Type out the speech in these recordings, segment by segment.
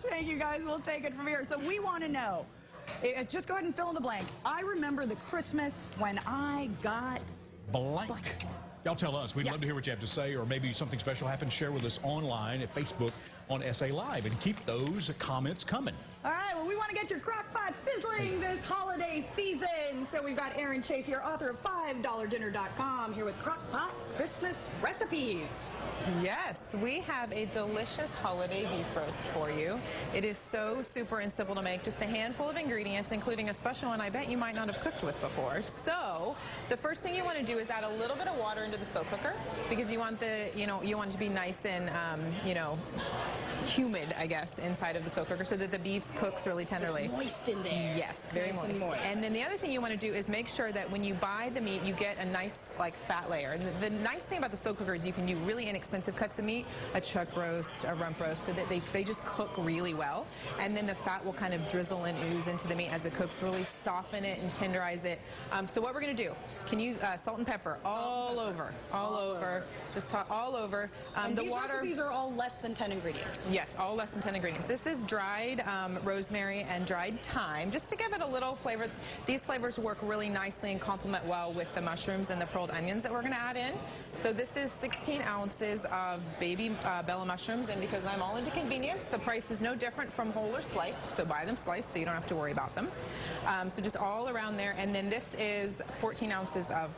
Thank you, guys. We'll take it from here. So we want to know. Just go ahead and fill in the blank. I remember the Christmas when I got blank. Y'all tell us. We'd love to hear what you have to say, or maybe something special happened. Share with us online at Facebook on SA Live, and keep those comments coming. All right, well, we want to get your crock pot sizzling this holiday season. So we've got Aaron Chase here, author of $5Dinner.com, here with crock pot Christmas recipes. Yes, we have a delicious holiday beef roast for you. It is so super and simple to make. Just a handful of ingredients, including a special one I bet you might not have cooked with before. So the first thing you want to do is add a little bit of water into the slow cooker, because you want the, you want it to be nice and, humid, I guess, inside of the slow cooker, so that the beef cooks really tenderly. So it's moist in there. Yes, very nice moist. And then the other thing you want to do is make sure that when you buy the meat, you get a nice, fat layer. And the nice thing about the slow cooker is you can do really inexpensive cuts of meat, a chuck roast, a rump roast, so that they just cook really well. And then the fat will kind of drizzle and ooze into the meat as it cooks, really soften it and tenderize it. So what we're going to do, can you salt and pepper all over, just all over. And these recipes are all less than 10 ingredients. Yes, all less than 10 ingredients. This is dried rosemary and dried thyme, just to give it a little flavor. These flavors work really nicely and complement well with the mushrooms and the pearled onions that we're going to add in. So this is 16 ounces of baby Bella mushrooms, and because I'm all into convenience, the price is no different from whole or sliced, so buy them sliced so you don't have to worry about them. So just all around there. And then this is 14 ounces of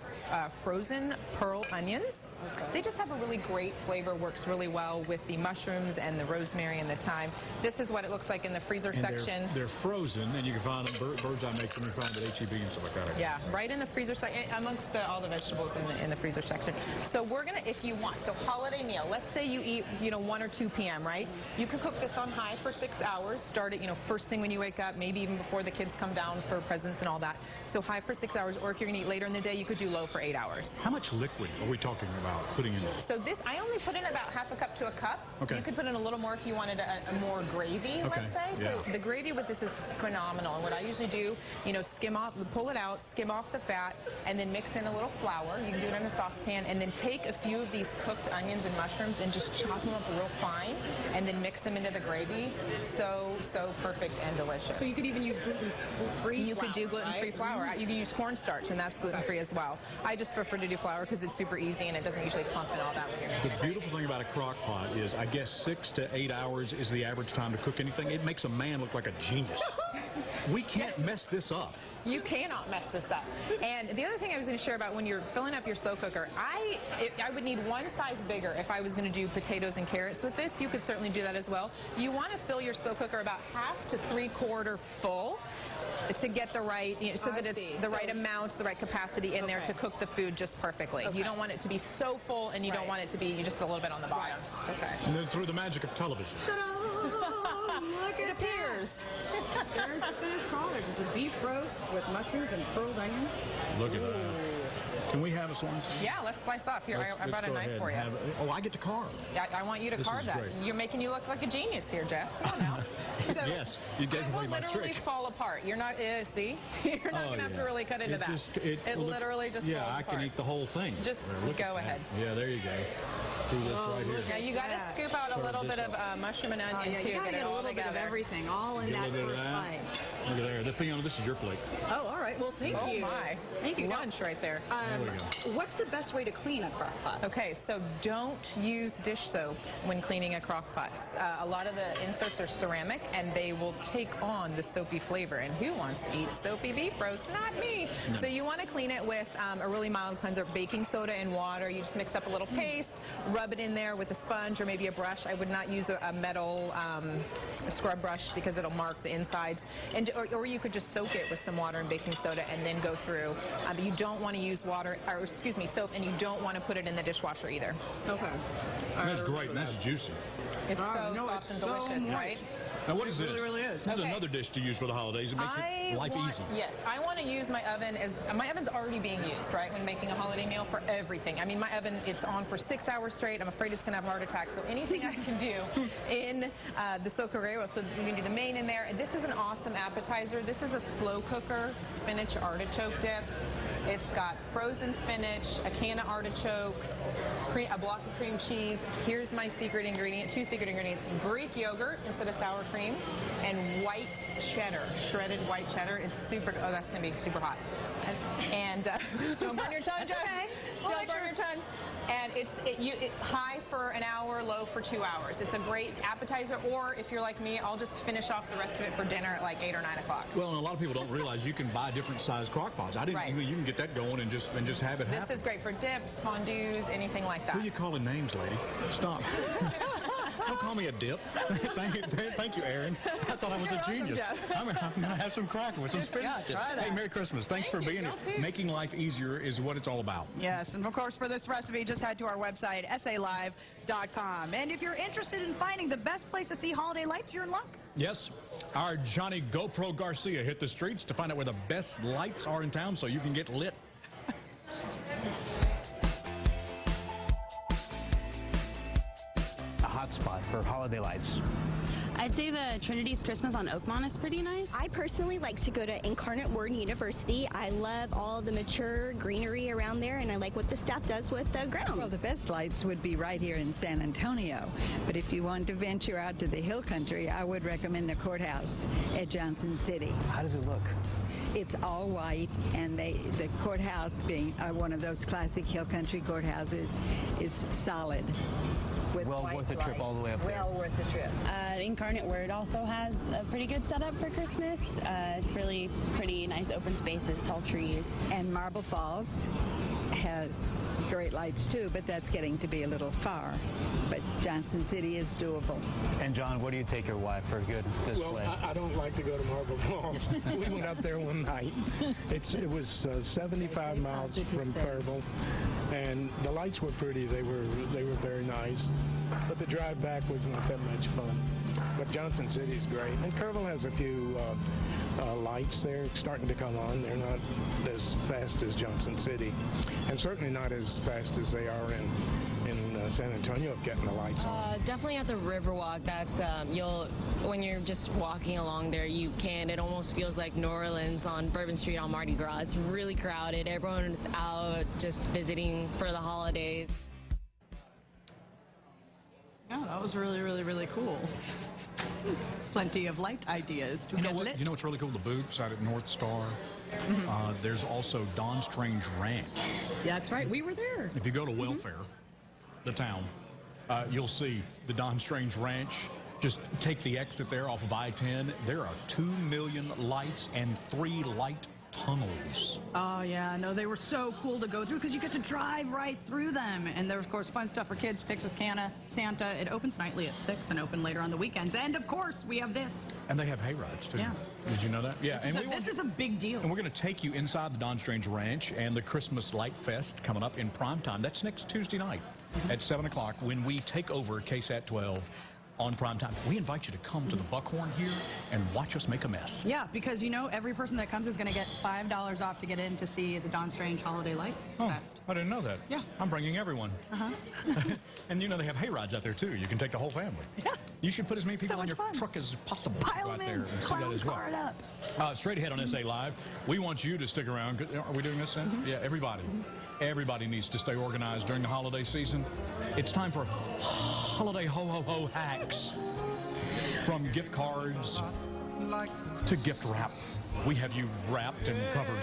frozen pearl onions. Okay. They just have a really great flavor, works really well with the mushrooms and the rosemary and the thyme. This is what it looks like in the freezer section. They're frozen, and you can find them, Birds Eye makes them, you find them at H-E-B and stuff like that. Yeah, right in the freezer section, amongst all the vegetables in the freezer section. So we're going to, if you want, so holiday meal, let's say you eat, 1 or 2 p.m., right? You can cook this on high for 6 hours, start it, first thing when you wake up, maybe even before the kids come down for presents and all that. So high for 6 hours, or if you're going to eat later in the day, you could do low for 8 hours. How much liquid are we talking about putting in this? So this, I only put in about half a cup to a cup. Okay. You could put in a little more if you wanted a more gravy, let's say. So the gravy with this is phenomenal. And what I usually do, skim off, pull it out, skim off the fat, and then mix in a little flour. You can do it in a saucepan, and then take a few of these cooked onions and mushrooms and just chop them up real fine, and then mix them into the gravy. So perfect and delicious. So you could even use gluten-free flour. You could do gluten-free flour. You can use cornstarch, and that's gluten-free as well. I just prefer to do flour because it's super easy and it doesn't usually clump and all that when you're making it. The beautiful thing about a crock pot is, I guess 6 to 8 hours is the average time to cook anything. It makes a man look like a genius. We can't mess this up. You cannot mess this up. And the other thing I was going to share about when you're filling up your slow cooker, I would need one size bigger if I was going to do potatoes and carrots with this. You could certainly do that as well. You want to fill your slow cooker about half to 3/4 full to get the right, so that it's the right amount, the right capacity in there to cook the food just perfectly. You don't want it to be so full, and you don't want it to be just a little bit on the bottom. Okay. And then through the magic of television. Look it appears. There's the finished product. It's a beef roast with mushrooms and pearled onions. Look at that. Can we have a slice? Yeah, let's slice off. Here, I brought a knife for you. I get to carve. Yeah, I want you to carve that. Great. You're making you look like a genius here, Jeff. Come on now. So yes, you gave away my trick. It will literally fall apart. You're not, see? You're not going to have to really cut into that. It literally just falls apart. Yeah, I can eat the whole thing. Just go ahead. Yeah, there you go. Do this right here. Now you got to scoop out a little bit of mushroom and onion too. You get it all a little bit of everything, all in that first bite. Look at there. Fiona, this is your plate. Oh, all right. Well, thank you. Oh my. Thank you. Lunch right there. There we go. What's the best way to clean a crock pot? Okay, so don't use dish soap when cleaning a crock pot. A lot of the inserts are ceramic, and they will take on the soapy flavor. And who wants to eat soapy beef roast? Not me. No. So you want to clean it with a really mild cleanser, baking soda and water. You just mix up a little paste, rub it in there with a sponge or maybe a brush. I would not use a metal scrub brush because it'll mark the insides. Or you could just soak it with some water and baking soda and then go through. But you don't want to use soap, and you don't want to put it in the dishwasher either. Okay. That's great, and that's juicy. It's so soft and delicious, right? Now, what is this? It really is. This is another dish to use for the holidays. It makes life easy. Yes, I want to use my oven my oven's already being used, right, when making a holiday meal for everything. I mean, my oven, it's on for 6 hours straight. I'm afraid it's going to have a heart attack. So anything I can do in the socorrero, so we can do the main in there. This is an awesome appetizer. This is a slow cooker spinach artichoke dip. It's got frozen spinach, a can of artichokes, a block of cream cheese. Here's my secret ingredient, 2 secret ingredients: Greek yogurt instead of sour cream, and white cheddar, shredded white cheddar. It's super, oh, that's going to be super hot. And don't burn your tongue, Joe. Okay. Don't burn your tongue. And it's high for an hour, low for 2 hours. It's a great appetizer, or if you're like me, I'll just finish off the rest of it for dinner at like 8 or 9 o'clock. Well, and a lot of people don't realize you can buy different size crock pots. I didn't. Right. You can get that going and just have it happen. This is great for dips, fondues, anything like that. Who are you calling names, lady? Stop. Don't call me a dip. Thank you, Aaron. I thought I was a genius. I'm going to have some cracker with some spinach. Hey, Merry Christmas. Thanks for being here. Making life easier is what it's all about. Yes, and of course for this recipe, just head to our website, salive.com. And if you're interested in finding the best place to see holiday lights, you're in luck. Yes, our Johnny GoPro Garcia hit the streets to find out where the best lights are in town so you can get lit. A hot spot for holiday lights. I'd say the Trinity's Christmas on Oakmont is pretty nice. I personally like to go to Incarnate Word University. I love all the mature greenery around there, and I like what the staff does with the grounds. Well, the best lights would be right here in San Antonio. But if you want to venture out to the hill country, I would recommend the courthouse at Johnson City. How does it look? It's all white, and the courthouse, being one of those classic hill country courthouses, is solid. With well worth the trip all the way up there. Well worth the trip. Incarnate Word also has a pretty good setup for Christmas. It's really pretty nice open spaces, tall trees. And Marble Falls has great lights too, but that's getting to be a little far. But Johnson City is doable. And John, where do you take your wife for a good display? Well, I don't like to go to Marble Falls. We went up there one night. It was 75 miles from Kerrville, and the lights were pretty. They were very nice, but the drive back was not that much fun. But Johnson City is great, and Kerrville has a few lights there starting to come on. They're not as fast as Johnson City, and certainly not as fast as they are in San Antonio of getting the lights on. Definitely at the Riverwalk. That's when you're just walking along there, it almost feels like New Orleans on Bourbon Street on Mardi Gras. It's really crowded. Everyone's out just visiting for the holidays. Yeah, that was really, really, really cool. Plenty of light ideas to get lit. You know what's really cool? The booths out at North Star. There's also Don Strange Ranch. Yeah, that's right. We were there. If you go to Welfare, the town, you'll see the Don Strange Ranch. Just take the exit there off of I-10. There are 2 million lights and 3 light tunnels. Oh, yeah. No, they were so cool to go through because you get to drive right through them. And there's, of course, fun stuff for kids, pics with Santa. It opens nightly at 6 and open later on the weekends. And, of course, we have this. And they have hay rides, too. Yeah. Did you know that? Yeah. This is a big deal. And we're going to take you inside the Don Strange Ranch and the Christmas Light Fest coming up in prime time. That's next Tuesday night at 7 o'clock when we take over KSAT 12 on prime time. We invite you to come to the Buckhorn here and watch us make a mess. Yeah, because, every person that comes is going to get $5 off to get in to see the Don Strange Holiday Light Fest. I didn't know that. Yeah. I'm bringing everyone. And, they have hay rides out there, too. You can take the whole family. Yeah. You should put as many people So on your much fun. truck as possible Pile out them there in. and see that as well. Clown car it up. Straight ahead on SA Live, we want you to stick around. Are we doing this then? Yeah, everybody. Everybody needs to stay organized during the holiday season. It's time for holiday ho-ho-ho hacks. From gift cards to gift wrap. We have you wrapped and covered.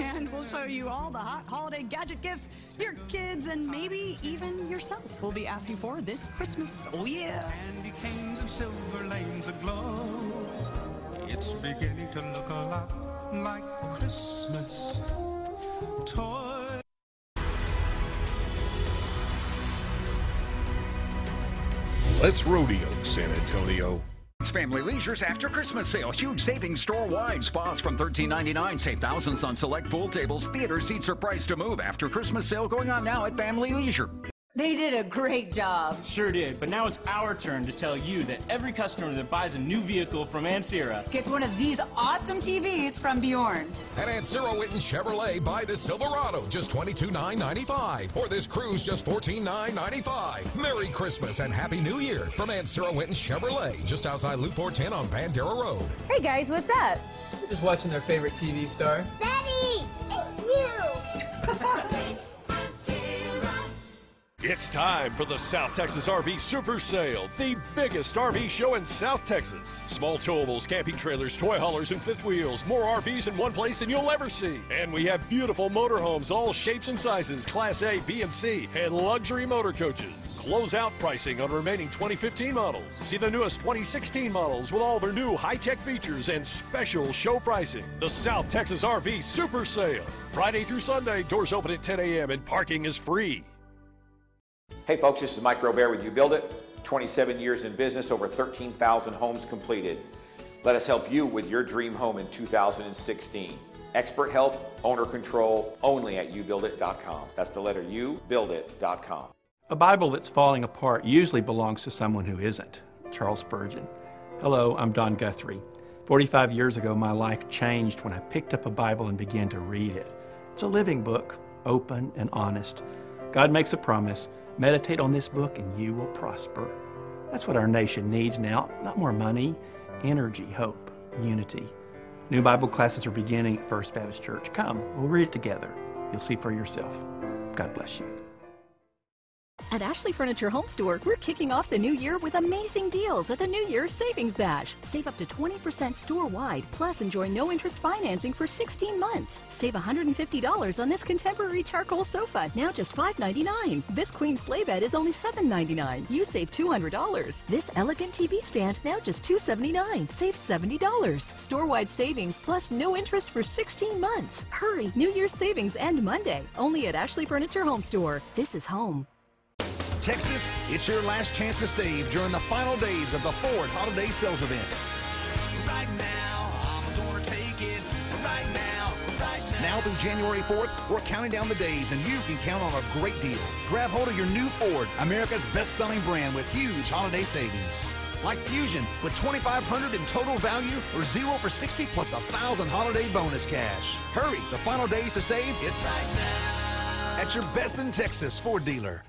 And we'll show you all the hot holiday gadget gifts your kids and maybe even yourself will be asking for this Christmas. Oh, yeah. Candy canes and silver lanes aglow. It's beginning to look a lot like Christmas. Toys. Let's rodeo San Antonio. It's Family Leisure's After Christmas Sale. Huge savings store-wide. Spas from $13.99. Save thousands on select pool tables. Theater seats are priced to move. After Christmas Sale going on now at Family Leisure. They did a great job. Sure did, but now it's our turn to tell you that every customer that buys a new vehicle from Ancira gets one of these awesome TVs from Bjorn's. At Ancira Witten Chevrolet, buy this Silverado, just $22,995. Or this Cruze, just $14,995. Merry Christmas and Happy New Year from Ancira Witten Chevrolet, just outside Loop 410 on Bandera Road. Hey guys, what's up? Just watching their favorite TV star. Daddy, it's you. It's time for the South Texas RV Super Sale, the biggest RV show in South Texas. Small towables, camping trailers, toy haulers, and fifth wheels. More RVs in one place than you'll ever see. And we have beautiful motorhomes, all shapes and sizes, Class A, B, and C, and luxury motor coaches. Closeout pricing on remaining 2015 models. See the newest 2016 models with all their new high-tech features and special show pricing. The South Texas RV Super Sale. Friday through Sunday, doors open at 10 a.m. and parking is free. Hey folks, this is Mike Robert with You Build It. 27 years in business, over 13,000 homes completed. Let us help you with your dream home in 2016. Expert help, owner control, only at youbuildit.com. That's the letter U, buildit.com. A Bible that's falling apart usually belongs to someone who isn't. Charles Spurgeon. Hello, I'm Don Guthrie. 45 years ago, my life changed when I picked up a Bible and began to read it. It's a living book, open and honest. God makes a promise. Meditate on this book and you will prosper. That's what our nation needs now. Not more money, energy, hope, unity. New Bible classes are beginning at First Baptist Church. Come, we'll read it together. You'll see for yourself. God bless you. At Ashley Furniture Home Store, we're kicking off the new year with amazing deals at the New Year's Savings Bash. Save up to 20% store-wide, plus enjoy no-interest financing for 16 months. Save $150 on this contemporary charcoal sofa, now just $5.99. This queen sleigh bed is only $7.99. You save $200. This elegant TV stand, now just $279. Save $70. Store-wide savings, plus no interest for 16 months. Hurry, New Year's savings end Monday. Only at Ashley Furniture Home Store. This is home. Texas, it's your last chance to save during the final days of the Ford Holiday Sales Event. Right now, I'm gonna take it. Right now, right now. Now through January 4th, we're counting down the days and you can count on a great deal. Grab hold of your new Ford, America's best-selling brand with huge holiday savings. Like Fusion with $2,500 in total value or 0 for 60 plus $1,000 holiday bonus cash. Hurry, the final days to save, it's right now at your best in Texas Ford dealer.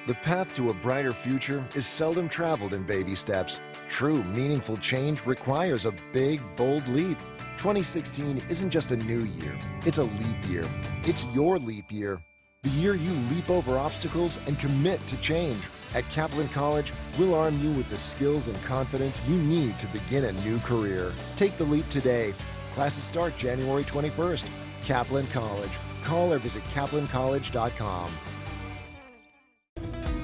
The path to a brighter future is seldom traveled in baby steps. True, meaningful change requires a big, bold leap. 2016 isn't just a new year, it's a leap year. It's your leap year. The year you leap over obstacles and commit to change. At Kaplan College, we'll arm you with the skills and confidence you need to begin a new career. Take the leap today. Classes start January 21st. Kaplan College. Call or visit kaplancollege.com.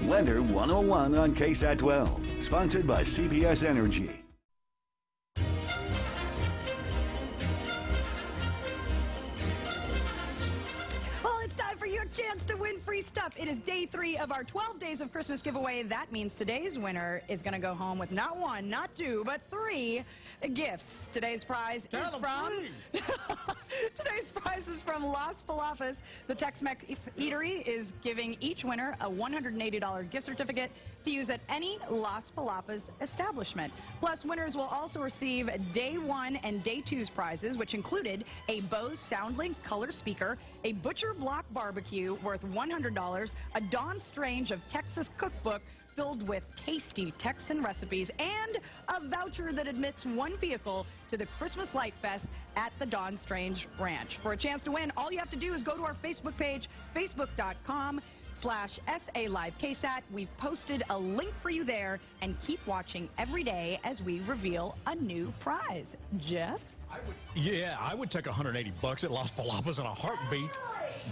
Weather 101 on KSAT 12, sponsored by CPS Energy. Well, it's time for your chance to win free stuff. It is day 3 of our 12 Days of Christmas giveaway. That means today's winner is going to go home with not 1, not 2, but 3 gifts. Today's prize is from Today's prize is from Las Palapas. The Tex-Mex Eatery is giving each winner a $180 gift certificate to use at any Las Palapas establishment. Plus, winners will also receive Day 1 and Day 2's prizes, which included a Bose SoundLink color speaker, a Butcher Block barbecue worth $100, a Dawn Strange of Texas cookbook filled with tasty Texan recipes, and a voucher that admits 1 vehicle to the Christmas Light Fest at the Dawn Strange Ranch. For a chance to win, all you have to do is go to our Facebook page, facebook.com/SALiveKSAT. We've posted a link for you there, and keep watching every day as we reveal a new prize. Jeff? I would take $180 at Las Palapas in a heartbeat.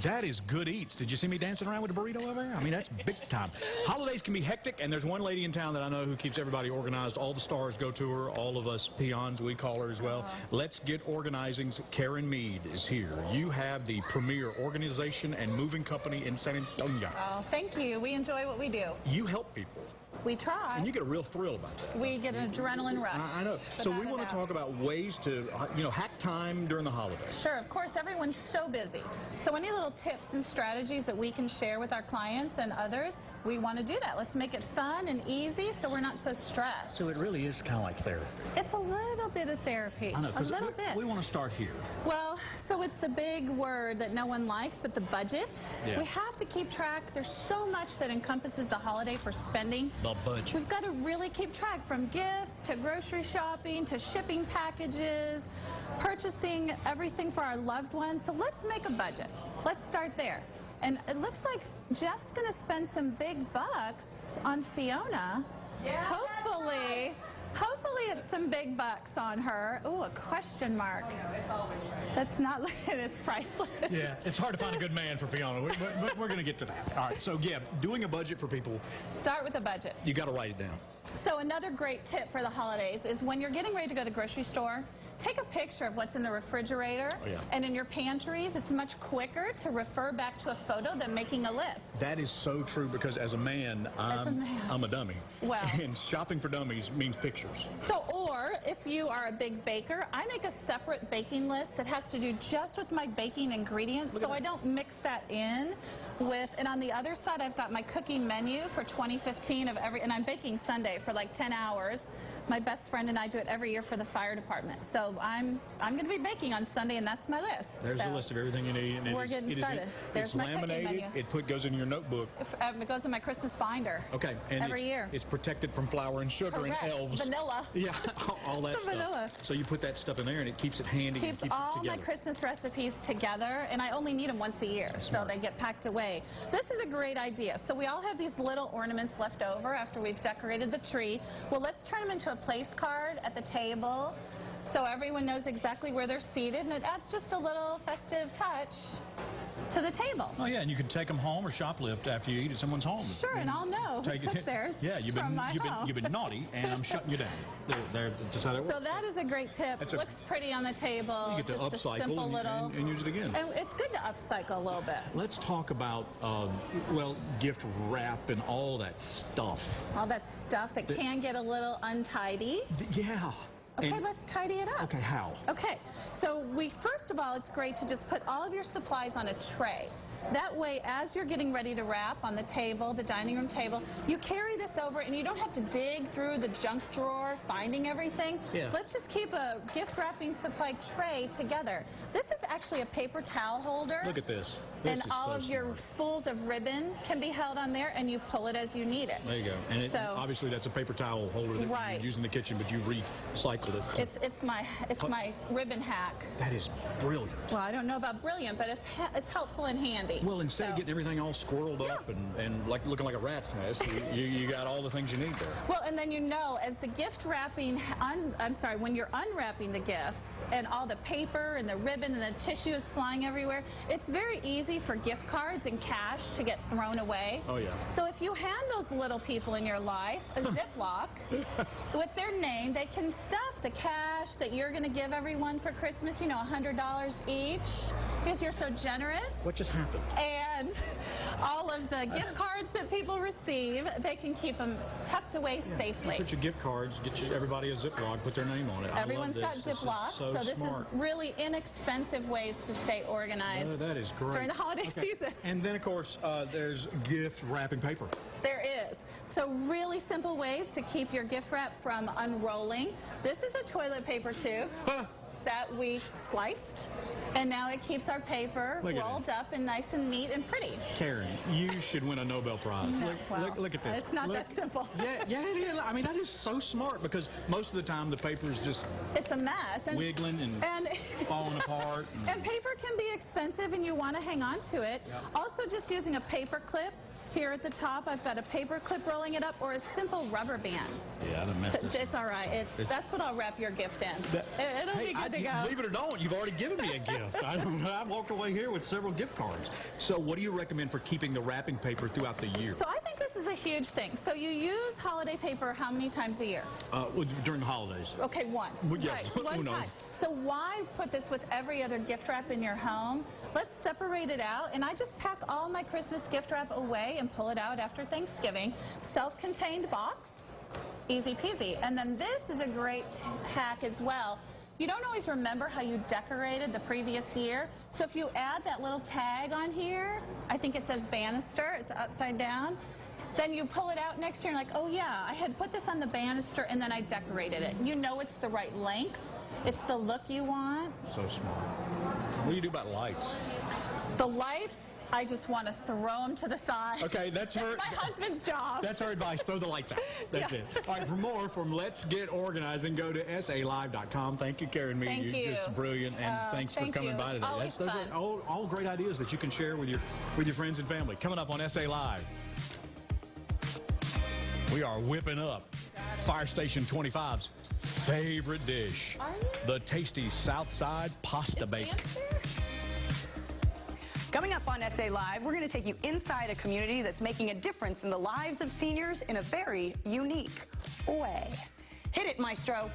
That is good eats. Did you see me dancing around with a burrito over there? I mean, that's big time. Holidays can be hectic, and there's one lady in town that I know who keeps everybody organized. All the stars go to her. All of us peons, we call her as well. Let's Get Organizing's Karen Mead is here. You have the premier organization and moving company in San Antonio. Oh, thank you. We enjoy what we do. You help people. We try. And you get a real thrill about that. We get an adrenaline rush. I know. So we want to talk about ways to, hack time during the holidays. Sure. Of course, everyone's so busy. So any little tips and strategies that we can share with our clients and others, we want to do that. Let's make it fun and easy so we're not so stressed. So it really is kind of like therapy. It's a little bit of therapy. I know, a little bit. We want to start here. Well, so it's the big word that no one likes, but the budget. Yeah. We have to keep track. There's so much that encompasses the holiday for spending. The budget. We've got to really keep track, from gifts to grocery shopping to shipping packages, purchasing everything for our loved ones. So let's make a budget. Let's start there. And it looks like Jeff's going to spend some big bucks on Fiona. Yeah, Hopefully it's some big bucks on her. Ooh, a question mark. Oh, no, it's always priceless. That's not, it is priceless. Yeah, it's hard to find a good man for Fiona, but we're going to get to that. All right, so yeah, doing a budget for people. Start with a budget. You got to write it down. So another great tip for the holidays is when you're getting ready to go to the grocery store, take a picture of what's in the refrigerator. Oh, yeah. And in your pantries, it's much quicker to refer back to a photo than making a list. That is so true because as a man, I'm a dummy. Well. And shopping for dummies means pictures. So, or if you are a big baker, I make a separate baking list that has to do just with my baking ingredients, so I don't mix that in with, and on the other side, I've got my cookie menu for 2015 of every, and I'm baking Sunday for like 10 hours. My best friend and I do it every year for the fire department. So I'm going to be baking on Sunday, and that's my list. There's a list of everything you need. And we're getting started. It's laminated. It goes in your notebook. It goes in my Christmas binder. Okay. And every year. It's protected from flour and sugar. Correct. And elves. Vanilla. Yeah, all that stuff. Vanilla. So you put that stuff in there, and it keeps it handy. Keeps all my Christmas recipes together, and I only need them once a year, so they get packed away. This is a great idea. So we all have these little ornaments left over after we've decorated the tree. Well, let's turn them into a place card at the table so everyone knows exactly where they're seated, and it adds just a little festive touch to the table. Oh yeah, and you can take them home or shoplift after you eat at someone's home. Sure, and I'll know who took theirs. Yeah, you've been naughty, and I'm shutting you down. That's how that works. So that is a great tip. Looks pretty on the table. You get to just upcycle a simple little, and use it again. And it's good to upcycle a little bit. Let's talk about well, gift wrap and all that stuff. All that stuff that can get a little untidy. Yeah. Okay, let's tidy it up. Okay, how? Okay, so first of all, it's great to just put all of your supplies on a tray. That way, as you're getting ready to wrap on the table, the dining room table, you carry this over and you don't have to dig through the junk drawer finding everything. Yeah. Let's just keep a gift wrapping supply tray together. This is actually a paper towel holder. Look at this. And all of your spools of ribbon can be held on there, and you pull it as you need it. There you go. And obviously that's a paper towel holder that you use in the kitchen, but you recycled it. It's my ribbon hack. That is brilliant. Well, I don't know about brilliant, but it's helpful and handy. Well, instead of getting everything all squirreled up and like looking like a rat's nest, you got all the things you need there. Well, and then as the gift wrapping, when you're unwrapping the gifts and all the paper and the ribbon and the tissue is flying everywhere, it's very easy for gift cards and cash to get thrown away. Oh, yeah. So if you hand those little people in your life a Ziploc with their name, they can stuff the cash that you're going to give everyone for Christmas, $100 each, because you're so generous. What just happened? And all of the gift cards that people receive, they can keep them tucked away safely. You put your gift cards, everybody a Ziploc, put their name on it. Everyone's got Ziplocs, so this is really inexpensive ways to stay organized. Oh, that is great. During the holiday season. And then, of course, there's gift wrapping paper. There is. So really simple ways to keep your gift wrap from unrolling. This is a toilet paper tube. That we sliced, and now it keeps our paper rolled up and nice and neat and pretty. Karen, you should win a Nobel Prize. Look at this. It's not that simple. Yeah, it is. I mean, that is so smart because most of the time the paper is just it's a mess and wiggling and falling apart. And paper can be expensive, and you want to hang on to it. Yeah. Also, just using a paper clip. Here at the top, I've got a paper clip rolling it up, or a simple rubber band. Yeah, I done messed this. It's all right. That's what I'll wrap your gift in. It'll be good to go. Believe it or not, you've already given me a gift. I walked away here with several gift cards. So what do you recommend for keeping the wrapping paper throughout the year? So I think this is a huge thing. So you use holiday paper how many times a year? During the holidays. Okay, once. Yeah, right, one time. So why put this with every other gift wrap in your home? Let's separate it out, and I just pack all my Christmas gift wrap away and pull it out after Thanksgiving. Self-contained box, easy peasy. And then this is a great hack as well. You don't always remember how you decorated the previous year. So if you add that little tag on here, I think it says banister, it's upside down. Then you pull it out next year and like, oh yeah, I had put this on the banister and then I decorated it. You know it's the right length. It's the look you want. So smart. What do you do about lights? The lights, I just want to throw them to the side. Okay, that's her. my husband's job. That's her advice. Throw the lights out. That's it. All right, for more from Let's Get Organizing, go to salive.com. Thank you, Karen. Thank you. You're just brilliant, and thanks for coming by today. Always Those are all great ideas that you can share with your friends and family. Coming up on SA Live, we are whipping up Fire Station 25's favorite dish, the tasty Southside Pasta Bake. Coming up on SA Live, we're going to take you inside a community that's making a difference in the lives of seniors in a very unique way. Hit it, Maestro.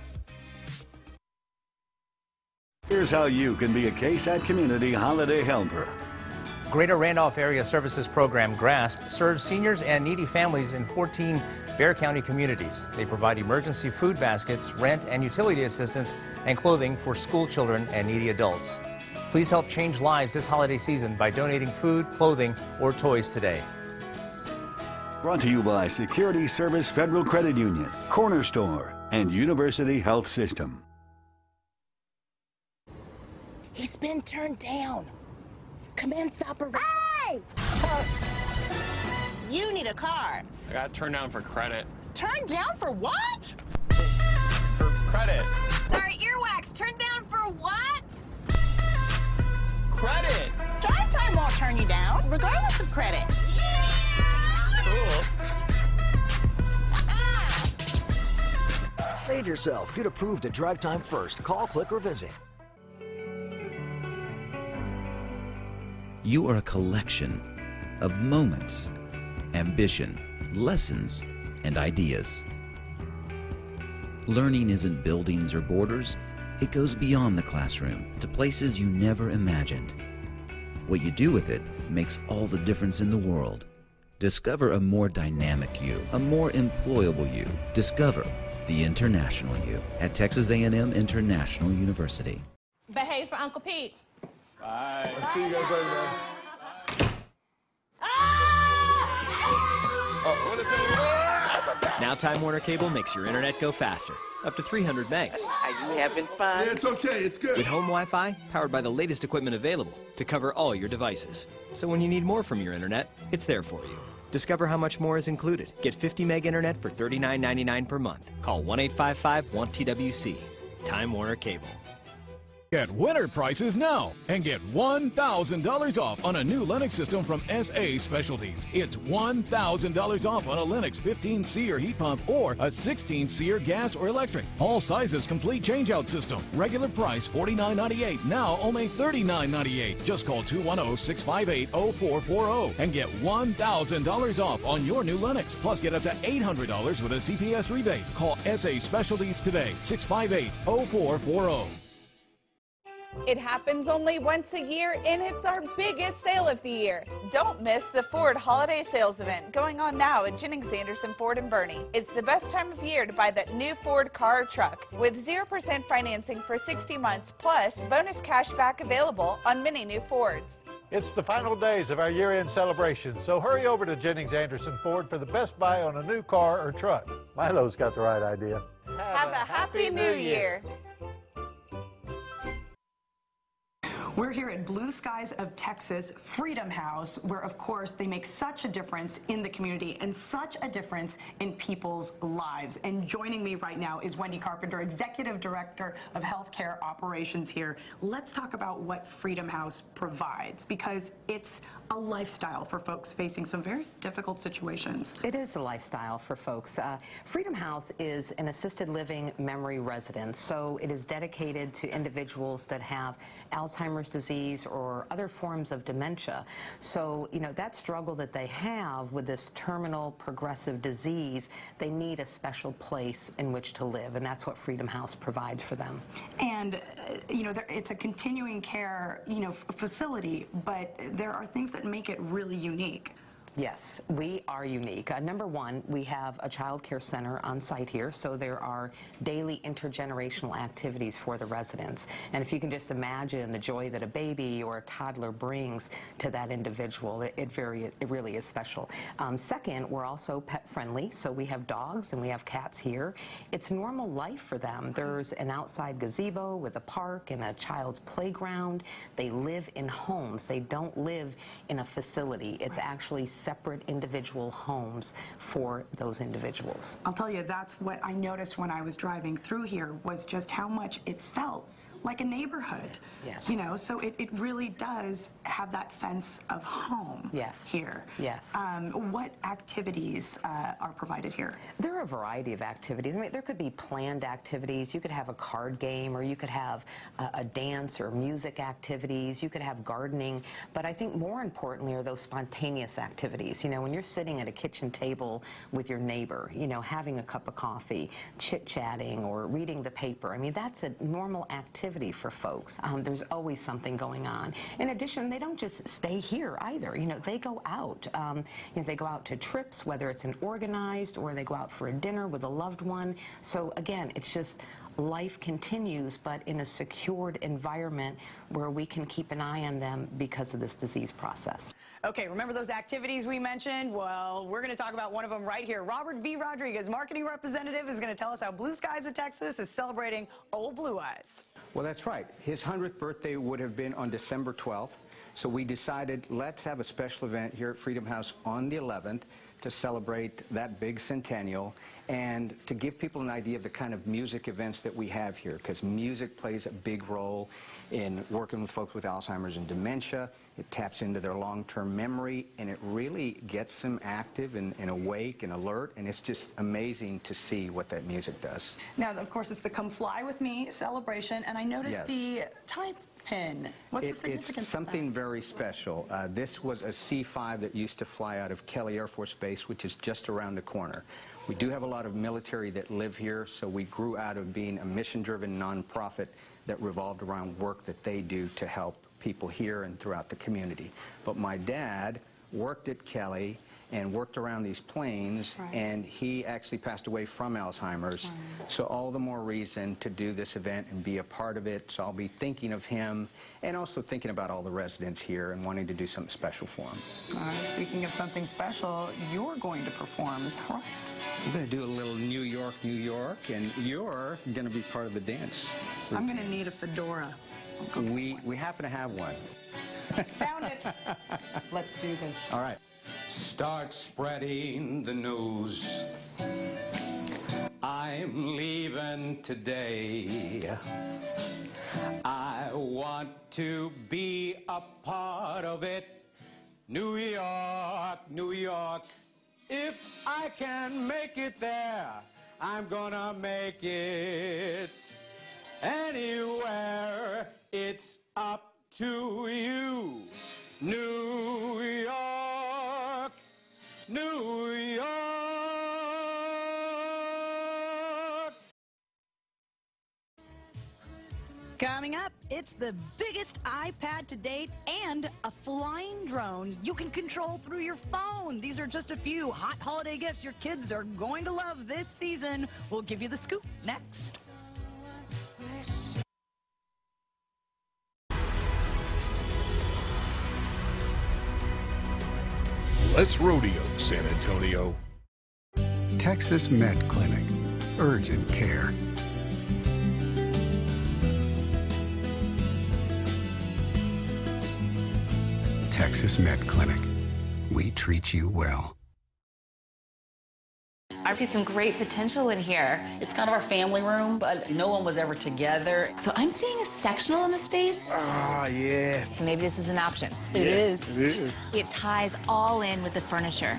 Here's how you can be a KSAT Community Holiday Helper. Greater Randolph Area Services Program, GRASP, serves seniors and needy families in 14 Bexar County communities. They provide emergency food baskets, rent and utility assistance, and clothing for school children and needy adults. Please help change lives this holiday season by donating food, clothing, or toys today. Brought to you by Security Service Federal Credit Union, Corner Store, and University Health System. He's been turned down. Commence operation. Hey! You need a car. I got turned down for credit. Turned down for what? For credit. Sorry, earwax. Turned down for what? Credit. Drive time won't turn you down, regardless of credit. Cool. Save yourself. Get approved at Drive Time First. Call, click, or visit. You are a collection of moments, ambition, lessons, and ideas. Learning isn't buildings or borders. It goes beyond the classroom to places you never imagined. What you do with it makes all the difference in the world. Discover a more dynamic you, a more employable you. Discover the international you at Texas A&M International University. Behave for Uncle Pete. Bye. I'll see you guys later, man. Now Time Warner Cable makes your internet go faster, up to 300 megs. Are you having fun? Yeah, it's okay, it's good. With home Wi-Fi, powered by the latest equipment available to cover all your devices. So when you need more from your internet, it's there for you. Discover how much more is included. Get 50 meg internet for $39.99 per month. Call 1-855-1TWC. Time Warner Cable. Get winter prices now and get $1,000 off on a new Lennox system from SA Specialties. It's $1,000 off on a Lennox 15-seer heat pump or a 16-seer gas or electric. All sizes complete changeout system. Regular price $49.98, now only $39.98. Just call 210-658-0440 and get $1,000 off on your new Lennox. Plus get up to $800 with a CPS rebate. Call SA Specialties today, 658-0440. It happens only once a year, and it's our biggest sale of the year. Don't miss the Ford Holiday Sales Event going on now at Jennings Anderson Ford in Bernie. It's the best time of year to buy that new Ford car or truck with 0% financing for 60 months, plus bonus cash back available on many new Fords. It's the final days of our year-end celebration, so hurry over to Jennings Anderson Ford for the best buy on a new car or truck. Milo's got the right idea. Have a happy New Year. We're here at Blue Skies of Texas Freedom House, where, of course, they make such a difference in the community and such a difference in people's lives. And joining me right now is Wendy Carpenter, Executive Director of Healthcare Operations here. Let's talk about what Freedom House provides, because it's a lifestyle for folks facing some very difficult situations. It is a lifestyle for folks. Freedom House is an assisted living memory residence, so it is dedicated to individuals that have Alzheimer's disease or other forms of dementia. So, you know, that struggle that they have with this terminal progressive disease, they need a special place in which to live, and that's what Freedom House provides for them. And, you know, it's a continuing care, you know, facility, but there are things that make it really unique. Yes, we are unique. Number one, we have a child care center on site here, so there are daily intergenerational activities for the residents. And if you can just imagine the joy that a baby or a toddler brings to that individual, it really is special. Second, we're also pet friendly, so we have dogs and we have cats here. It's normal life for them. There's an outside gazebo with a park and a child's playground. They live in homes. They don't live in a facility. It's actually separate individual homes for those individuals. I'll tell you, that's what I noticed when I was driving through here, was just how much it felt like a neighborhood. Yes. You know, so it really does have that sense of home. Yes. Here. Yes. What activities are provided here? There are a variety of activities. I mean, there could be planned activities. You could have a card game, or you could have a dance or music activities. You could have gardening. But I think more importantly are those spontaneous activities. You know, when you're sitting at a kitchen table with your neighbor, you know, having a cup of coffee, chit-chatting, or reading the paper. I mean, that's a normal activity for folks. There's always something going on. In addition, they don't just stay here either. You know, they go out. You know, they go out to trips, whether it's an organized or they go out for a dinner with a loved one. So again, it's just life continues, but in a secured environment where we can keep an eye on them because of this disease process. Okay, remember those activities we mentioned? Well, we're going to talk about one of them right here. Robert V. Rodriguez, marketing representative, is going to tell us how Blue Skies of Texas is celebrating Old Blue Eyes. Well, that's right. His 100th birthday would have been on December 12th, so we decided let's have a special event here at Freedom House on the 11th to celebrate that big centennial and to give people an idea of the kind of music events that we have here, because music plays a big role in working with folks with Alzheimer's and dementia. It taps into their long-term memory, and it really gets them active and awake and alert, and it's just amazing to see what that music does. Now, of course, it's the Come Fly With Me celebration, and I noticed the type pin. What's the significance It's something very special. This was a C-5 that used to fly out of Kelly Air Force Base, which is just around the corner. We do have a lot of military that live here, so we grew out of being a mission-driven nonprofit that revolved around work that they do to help people here and throughout the community. But my dad worked at Kelly and worked around these planes, and he actually passed away from Alzheimer's. So all the more reason to do this event and be a part of it. So I'll be thinking of him and also thinking about all the residents here and wanting to do something special for them. Speaking of something special, you're going to perform, is that right? We're going to do a little New York, New York, and you're going to be part of the dance routine. I'm going to need a fedora. We happen to have one. Found it. Let's do this. All right. Start spreading the news. I'm leaving today. I want to be a part of it. New York, New York. If I can make it there, I'm gonna make it anywhere. It's up to you. New York, New York. Coming up, it's the biggest iPad to date and a flying drone you can control through your phone. These are just a few hot holiday gifts your kids are going to love this season. We'll give you the scoop next. Let's rodeo, San Antonio. Texas Med Clinic. Urgent care. Texas Med Clinic. We treat you well. I see some great potential in here. It's kind of our family room, but no one was ever together. So I'm seeing a sectional in the space. Ah, yeah. So maybe this is an option. It is. It is. It ties all in with the furniture.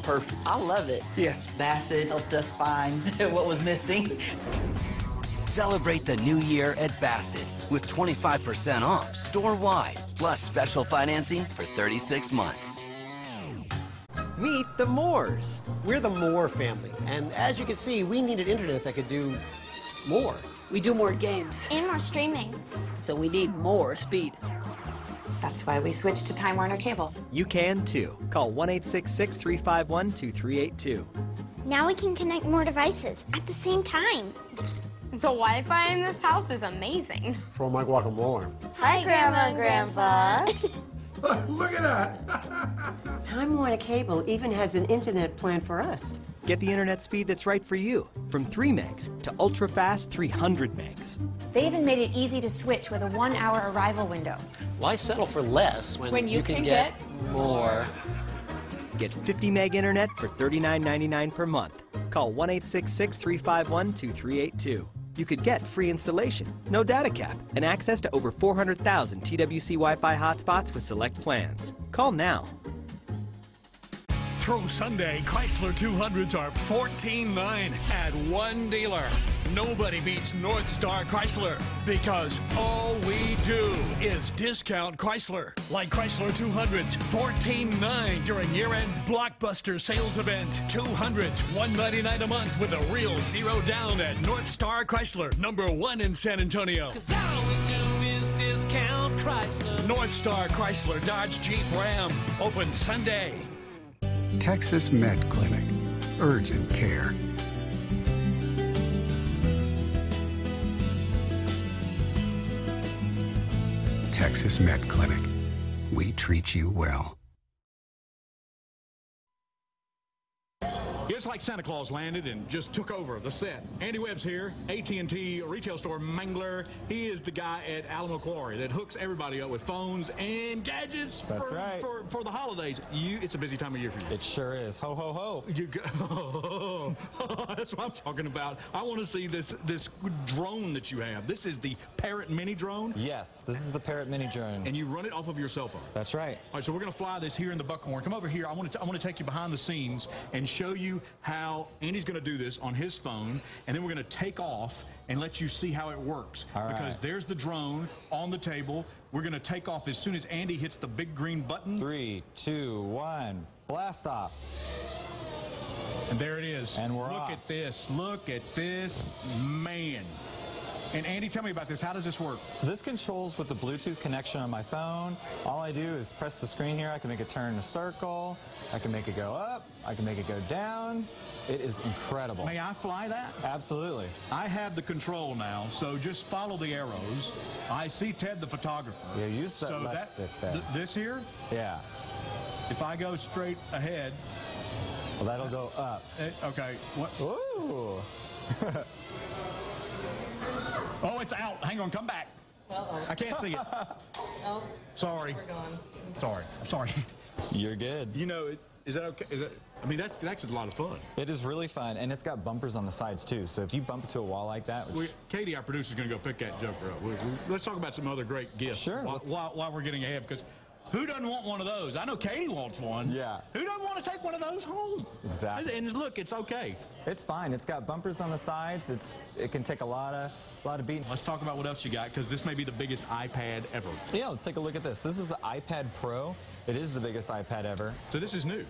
Perfect. I love it. Yes. Bassett helped us find what was missing. Celebrate the new year at Bassett with 25% off store-wide, plus special financing for 36 months. Meet the Moores. We're the Moore family, and as you can see, we needed internet that could do more. We do more games. And more streaming. So we need more speed. That's why we switched to Time Warner Cable. You can too. Call 1-866-351-2382. Now we can connect more devices at the same time. The Wi-Fi in this house is amazing. For my guacamole. Hi, Grandma and Grandpa. Look at that. Time Warner Cable even has an internet plan for us. Get the internet speed that's right for you, from 3 megs to ultra-fast 300 megs. They even made it easy to switch with a 1-hour arrival window. Why settle for less when you can get more? Get 50 meg internet for $39.99 per month. Call 1-866-351-2382. You could get free installation, no data cap, and access to over 400,000 TWC Wi-Fi hotspots with select plans. Call now. Through Sunday, Chrysler 200s are $14,900 at one dealer. Nobody beats North Star Chrysler because all we do is discount Chrysler. Like Chrysler 200s, $14,900 during year-end blockbuster sales event. 200s, $199 a month with a real zero down at North Star Chrysler, #1 in San Antonio. 'Cause all we do is discount Chrysler. North Star Chrysler, Dodge, Jeep, Ram. Open Sunday. Texas Med Clinic. Urgent care. Texas Med Clinic. We treat you well. It's like Santa Claus landed and just took over the set. Andy Webb's here, AT&T retail store mangler. He is the guy at Alamo Quarry that hooks everybody up with phones and gadgets for the holidays. It's a busy time of year for you. It sure is. Ho, ho, ho. That's what I'm talking about. I want to see this drone that you have. This is the Parrot Mini drone? Yes, this is the Parrot Mini drone. And you run it off of your cell phone? That's right. All right, so we're going to fly this here in the Buckhorn. Come over here. I want to take you behind the scenes and show you how Andy's going to do this on his phone, and then we're going to take off and let you see how it works. All right. Because there's the drone on the table. We're going to take off as soon as Andy hits the big green button. 3, 2, 1, blast off. And there it is. And we're off. Look at this. Look at this, man. And Andy, tell me about this. How does this work? So this controls with the Bluetooth connection on my phone. All I do is press the screen here. I can make it turn in a circle. I can make it go up. I can make it go down. It is incredible. May I fly that? Absolutely. I have the control now, so just follow the arrows. I see Ted the photographer. Yeah, use that left stick there. This here? Yeah. If I go straight ahead. Well, that'll go up. Okay. What? Ooh. Oh, it's out. Hang on, come back. Uh-oh. I can't see it. Oh. Sorry. We're gone. Sorry. I'm sorry. You're good. You know, is that okay? I mean, that's a lot of fun. It is really fun, and it's got bumpers on the sides, too. So if you bump into a wall like that... Katie, our producer, is going to go pick that joker up. Let's talk about some other great gifts. Sure. While we're getting ahead, because who doesn't want one of those? I know Katie wants one. Yeah. Who doesn't want to take one of those home? Exactly. And look, it's okay. It's fine. It's got bumpers on the sides. It can take a lot of beating. Let's talk about what else you got, because this may be the biggest iPad ever. Yeah, let's take a look at this. This is the iPad Pro. It is the biggest iPad ever. So this is new.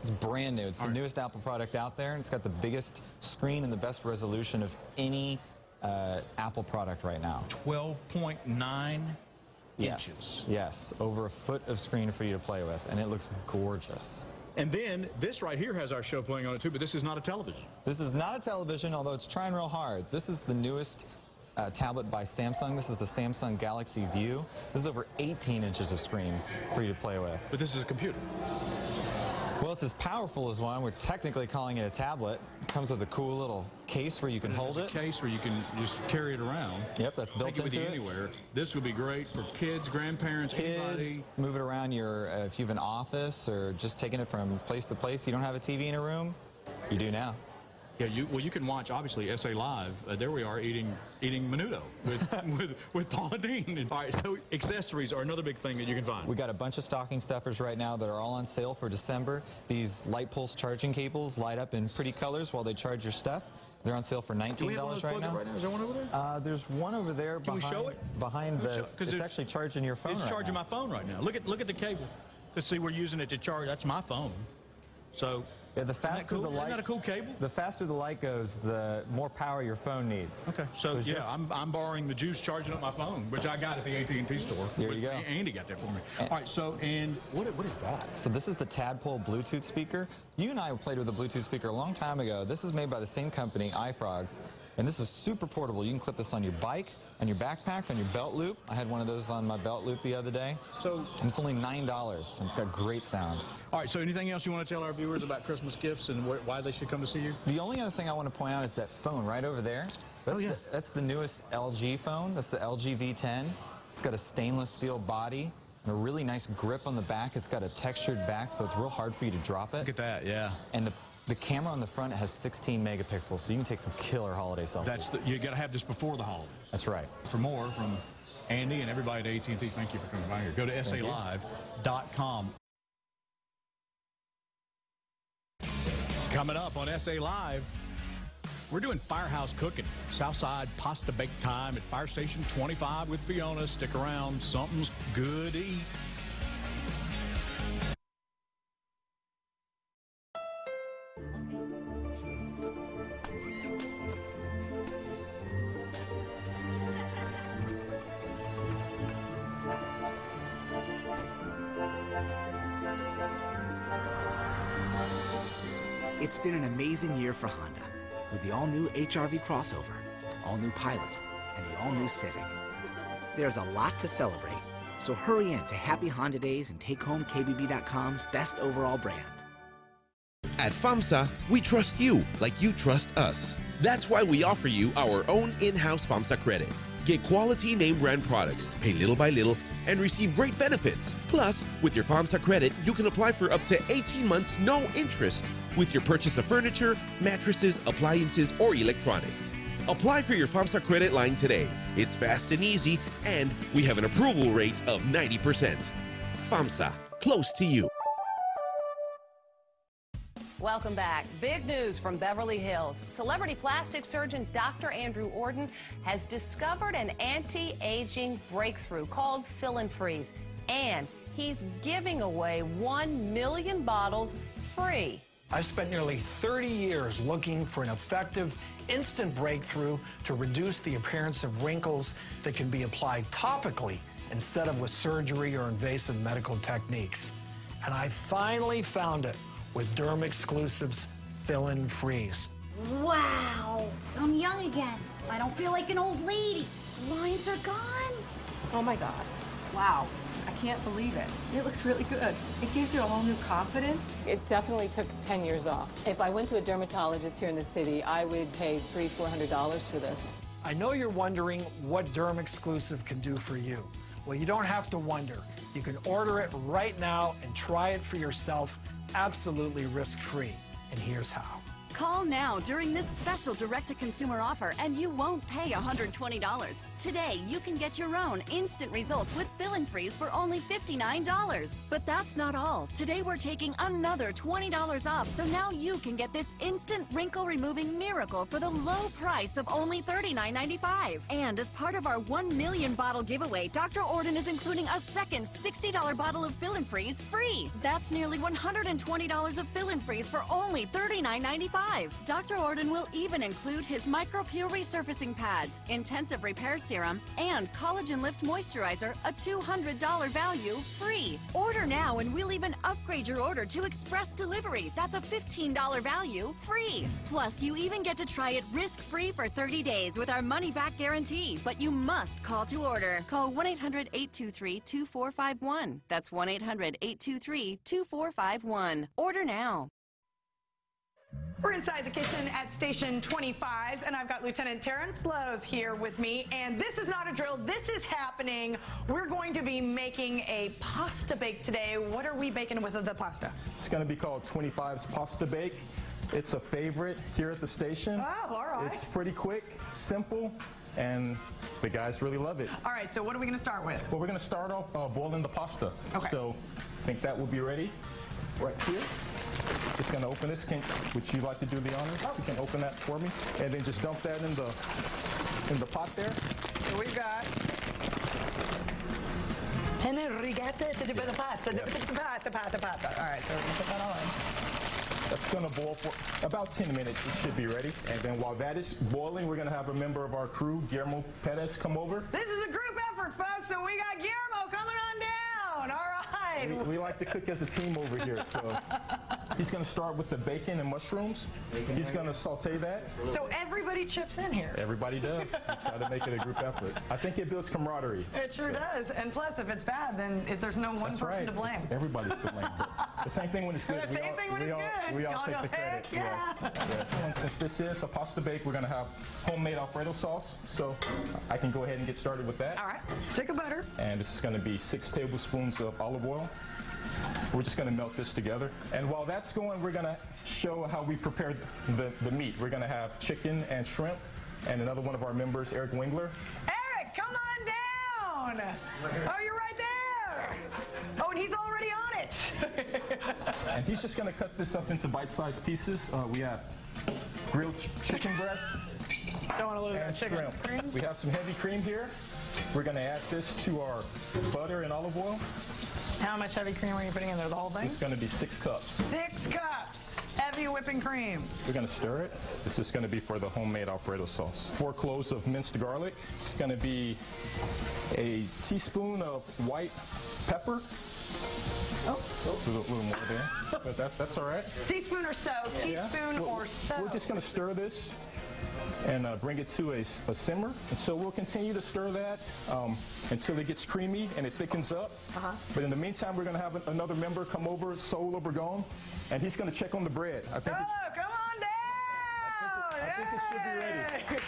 It's brand new. It's the newest Apple product out there. It's got the biggest screen and the best resolution of any Apple product right now. 12.9 inches. Yes, over a foot of screen for you to play with, and it looks gorgeous. And then this right here has our show playing on it too, but this is not a television. This is not a television, although it's trying real hard. This is the newest tablet by Samsung. This is the Samsung Galaxy View. This is over 18 inches of screen for you to play with. But this is a computer. Well, it's as powerful as one. We're technically calling it a tablet. It comes with a cool little case where you can hold it. A case where you can just carry it around. Yep, that's built into it. Anywhere. This would be great for kids, grandparents, anybody. Move it around if you have an office or just taking it from place to place. You don't have a TV in a room? You do now. Yeah, you can watch, obviously, SA Live. There we are eating menudo with Paula Deen. All right, so accessories are another big thing that you can find. We got a bunch of stocking stuffers right now that are all on sale for December. These light pulse charging cables light up in pretty colors while they charge your stuff. They're on sale for $19 right now. Is there one over there? There's one over there behind. Can we show it? Behind the. It's actually charging your phone. It's charging my phone right now. Look at the cable. Let's see, we're using it to charge. That's my phone. So Yeah, the faster the light. Isn't that a cool cable? The faster the light goes, the more power your phone needs. Okay. So yeah, I'm borrowing the juice, charging up my phone, which I got at the AT&T store. There you go. Andy got that for me. All right. So and what is that? So this is the Tadpole Bluetooth speaker. You and I played with a Bluetooth speaker a long time ago. This is made by the same company, iFrogs, and this is super portable. You can clip this on your bike, on your backpack, on your belt loop. I had one of those on my belt loop the other day. And it's only $9, and it's got great sound. All right, so anything else you want to tell our viewers about Christmas gifts and why they should come to see you? The only other thing I want to point out is that phone right over there. That's the newest LG phone. That's the LG V10. It's got a stainless steel body and a really nice grip on the back. It's got a textured back, so it's real hard for you to drop it. Look at that, yeah. And the camera on the front has 16 megapixels, so you can take some killer holiday selfies. You got to have this before the holidays. That's right. For more from Andy and everybody at AT&T, thank you for coming by here. Go to SALive.com. Coming up on SA Live, we're doing firehouse cooking. Southside pasta bake time at Fire Station 25 with Fiona. Stick around. Something's good to eat. It's been an amazing year for Honda, with the all-new HR-V crossover, all-new Pilot, and the all-new Civic. There's a lot to celebrate, so hurry in to Happy Honda Days and take home KBB.com's best overall brand. At FAMSA, we trust you like you trust us. That's why we offer you our own in-house FAMSA credit. Get quality name brand products, pay little by little, and receive great benefits. Plus, with your FAMSA credit, you can apply for up to 18 months no interest with your purchase of furniture, mattresses, appliances, or electronics. Apply for your FAMSA credit line today. It's fast and easy, and we have an approval rate of 90%. FAMSA, close to you. Welcome back. Big news from Beverly Hills. Celebrity plastic surgeon Dr. Andrew Orden has discovered an anti-aging breakthrough called Fill and Freeze, and he's giving away 1 million bottles free. I spent nearly 30 years looking for an effective, instant breakthrough to reduce the appearance of wrinkles that can be applied topically instead of with surgery or invasive medical techniques. And I finally found it with Derm Exclusives Fill and Freeze. Wow, I'm young again. I don't feel like an old lady. The lines are gone. Oh my God. Wow. I can't believe it. It looks really good. It gives you a whole new confidence. It definitely took 10 years off. If I went to a dermatologist here in the city, I would pay $300-400 for this. I know you're wondering what Derm Exclusive can do for you. Well, you don't have to wonder. You can order it right now and try it for yourself absolutely risk-free. And here's how. Call now during this special direct-to-consumer offer and you won't pay $120. Today, you can get your own instant results with Fill and Freeze for only $59. But that's not all. Today, we're taking another $20 off, so now you can get this instant wrinkle-removing miracle for the low price of only $39.95. And as part of our 1 million bottle giveaway, Dr. Orden is including a second $60 bottle of Fill and Freeze free. That's nearly $120 of Fill and Freeze for only $39.95. Dr. Orden will even include his MicroPure resurfacing pads, intensive repair serum, and Collagen Lift moisturizer, a $200 value, free. Order now and we'll even upgrade your order to express delivery. That's a $15 value, free. Plus, you even get to try it risk-free for 30 days with our money-back guarantee. But you must call to order. Call 1-800-823-2451. That's 1-800-823-2451. Order now. We're inside the kitchen at Station 25, and I've got Lieutenant Terrence Lowe's here with me, and this is not a drill. This is happening. We're going to be making a pasta bake today. What are we baking with the pasta? It's going to be called 25's Pasta Bake. It's a favorite here at the station. Oh, all right. It's pretty quick, simple, and the guys really love it. All right, so what are we going to start with? Well, we're going to start off boiling the pasta. Okay. So I think that will be ready right here. Just going to open this. Would you like to do the honors? You can open that for me. And then just dump that in the pot there. So we've got penne rigate to the pasta. All right, so we're going to put that on. That's going to boil for about 10 minutes. It should be ready. And then while that is boiling, we're going to have a member of our crew, Guillermo Perez, come over. This is a group effort, folks, so we got Guillermo coming on down. All right. We like to cook as a team over here, so he's going to start with the bacon and mushrooms. He's going to saute that. So everybody chips in here. Everybody does. We try to make it a group effort. I think it builds camaraderie. It sure does. And plus, if it's bad, then there's no one person to blame. Everybody's to blame. The same thing when it's good. We all take the credit. Yeah. Yes. And since this is a pasta bake, we're going to have homemade Alfredo sauce. So I can go ahead and get started with that. All right. Stick of butter. And this is going to be 6 tablespoons of olive oil. We're just going to melt this together. And while that's going, we're going to show how we prepare the meat. We're going to have chicken and shrimp. And another one of our members, Eric Wingler. Eric, come on down. Oh, you're right there. Oh, and he's already on it. And he's just going to cut this up into bite-sized pieces. We have grilled chicken breasts. Don't want to lose that chicken. Shrimp. We have some heavy cream here. We're going to add this to our butter and olive oil. How much heavy cream are you putting in there? The whole thing? It's going to be 6 cups. 6 cups. Heavy whipping cream. We're going to stir it. This is going to be for the homemade Alfredo sauce. 4 cloves of minced garlic. It's going to be a teaspoon of white pepper. Oh, a little more there, but that's all right. Teaspoon or so. Teaspoon or so. We're just going to stir this and bring it to a simmer. And so we'll continue to stir that until it gets creamy and it thickens up. But in the meantime, we're going to have another member come over, Saul Obregon, and he's going to check on the bread. I think come on down! I think it should be ready.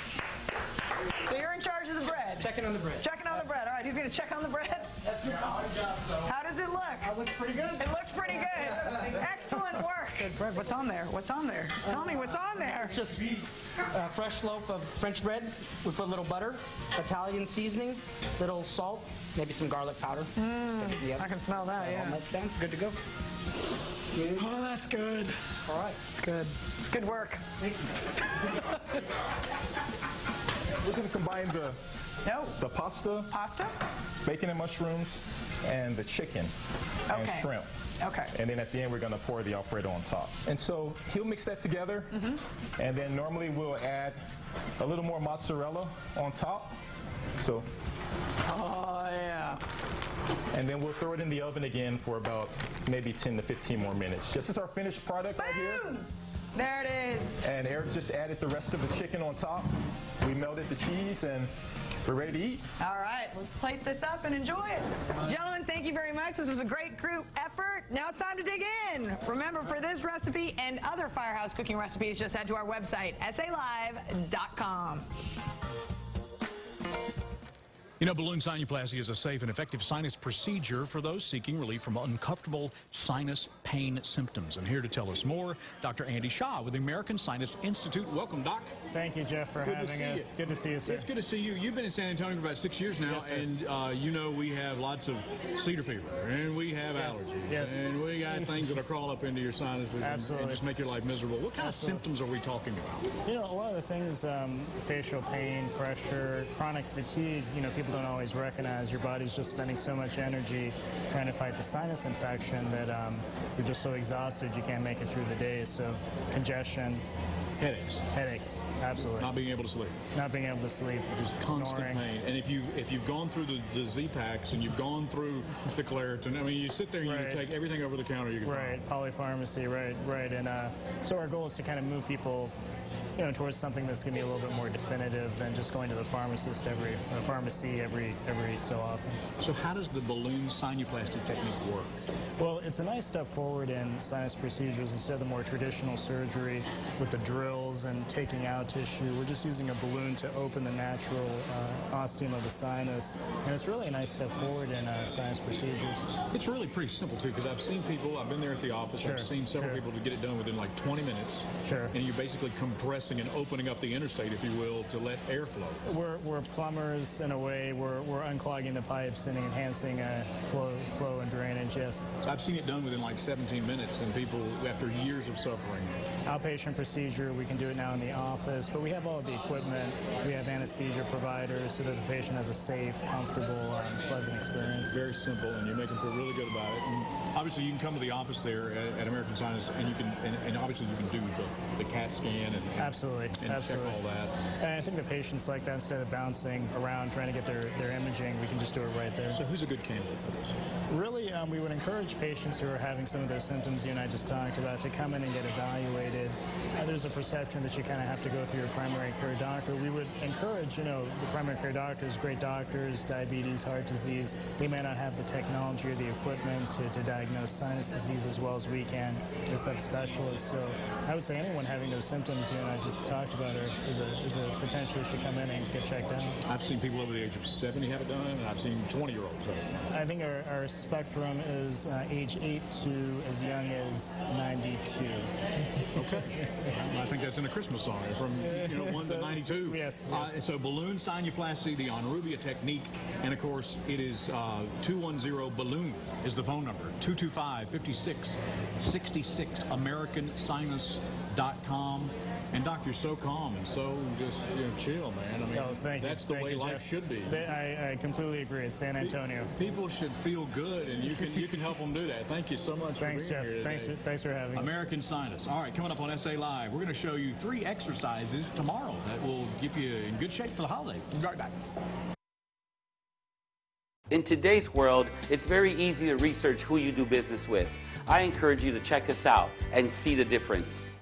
So you're in charge of the bread? Checking on the bread. Checking on the bread. All right, he's going to check on the bread. That's our job, though. How does it look? It looks pretty good. It looks pretty good. Excellent work. Good bread. What's on there? What's on there? Tell me what's on there. It's just a fresh loaf of French bread. We put a little butter, Italian seasoning, little salt, maybe some garlic powder. I can smell that, yeah. All mixed down. It's good to go. Good. Oh, that's good. All right. It's good. Good work. Thank you. We're going to combine the pasta, bacon and mushrooms, and the chicken and shrimp. Okay. And then at the end, we're going to pour the Alfredo on top. And so he'll mix that together. And then normally we'll add a little more mozzarella on top. So. Oh, yeah. And then we'll throw it in the oven again for about maybe 10 to 15 more minutes. This is our finished product right here. There it is. And Eric just added the rest of the chicken on top. We melted the cheese and we're ready to eat. All right, let's plate this up and enjoy it. Gentlemen, thank you very much. This was a great group effort. Now it's time to dig in. Remember, for this recipe and other Firehouse cooking recipes, just head to our website, salive.com. You know, balloon sinuplasty is a safe and effective sinus procedure for those seeking relief from uncomfortable sinus pain symptoms. And here to tell us more, Dr. Andy Shaw with the American Sinus Institute. Welcome, Doc. Thank you, Jeff, for having us. Good to see you, sir. It's good to see you. You've been in San Antonio for about 6 years now, yes, and you know we have lots of cedar fever, and we have allergies, and we got things that'll crawl up into your sinuses and just make your life miserable. What kind of symptoms are we talking about? You know, a lot of the things, facial pain, pressure, chronic fatigue, you know, people don't always recognize. Your body's just spending so much energy trying to fight the sinus infection that you're just so exhausted you can't make it through the day. So congestion. Headaches, absolutely. Not being able to sleep. Not being able to sleep. Just constant snoring. pain. And if you've gone through the Z-Packs and you've gone through the Claritin, I mean, you sit there and you take everything over the counter you can find. Polypharmacy, right. And so our goal is to kind of move people, you know, towards something that's going to be a little bit more definitive than just going to the pharmacy every so often. So how does the balloon sinuplasty technique work? Well, it's a nice step forward in sinus procedures instead of the more traditional surgery with the drills and taking out tissue. We're just using a balloon to open the natural ostium of the sinus, and it's really a nice step forward in sinus procedures. It's really pretty simple, too, because I've seen people, I've been there at the office, I've seen several people to get it done within like 20 minutes. And you're basically compressing and opening up the interstate, if you will, to let air flow. We're plumbers in a way. We're unclogging the pipes and enhancing flow and drainage, yes. So I've seen it done within like 17 minutes, and people, after years of suffering. Outpatient procedure, we can do do it now in the office, but we have all of the equipment. We have anesthesia providers so that the patient has a safe, comfortable, pleasant experience. Very simple, and you make them feel really good about it. And obviously, you can come to the office there at American Sinus, and you can, and obviously you can do the CAT scan and absolutely, and absolutely. check all that. And I think the patients like that. Instead of bouncing around trying to get their imaging, we can just do it right there. So who's a good candidate for this? Really, we would encourage patients who are having some of those symptoms you and I just talked about to come in and get evaluated. There's a perception that you kind of have to go through your primary care doctor. We would encourage, the primary care doctors, great doctors, diabetes, heart disease. They may not have the technology or the equipment to diagnose sinus disease as well as we can as subspecialists. So I would say anyone having those symptoms you and I just talked about is a potential should come in and get checked out. I've seen people over the age of 70 have it done, and I've seen 20-year-olds have it done. I think our spectrum is age 8 to as young as 92. Okay. I think that's in a Christmas song, from 1 to 92. Yes. So balloon sinuplasty, the Enrubia technique, and of course it is 210-BALLOON is the phone number. 225-5666. AmericanSinus.com. And Doctor, so calm and so just chill, man. I mean, thank you. That's the way life should be. I completely agree. It's San Antonio. People should feel good, and you can help them do that. Thank you so much. Thanks, for being Jeff. here Thanks for having us. American Sinus. All right, coming up on SA Live, we're going to show you 3 exercises tomorrow that will keep you in good shape for the holiday. We'll be right back. In today's world, it's very easy to research who you do business with. I encourage you to check us out and see the difference.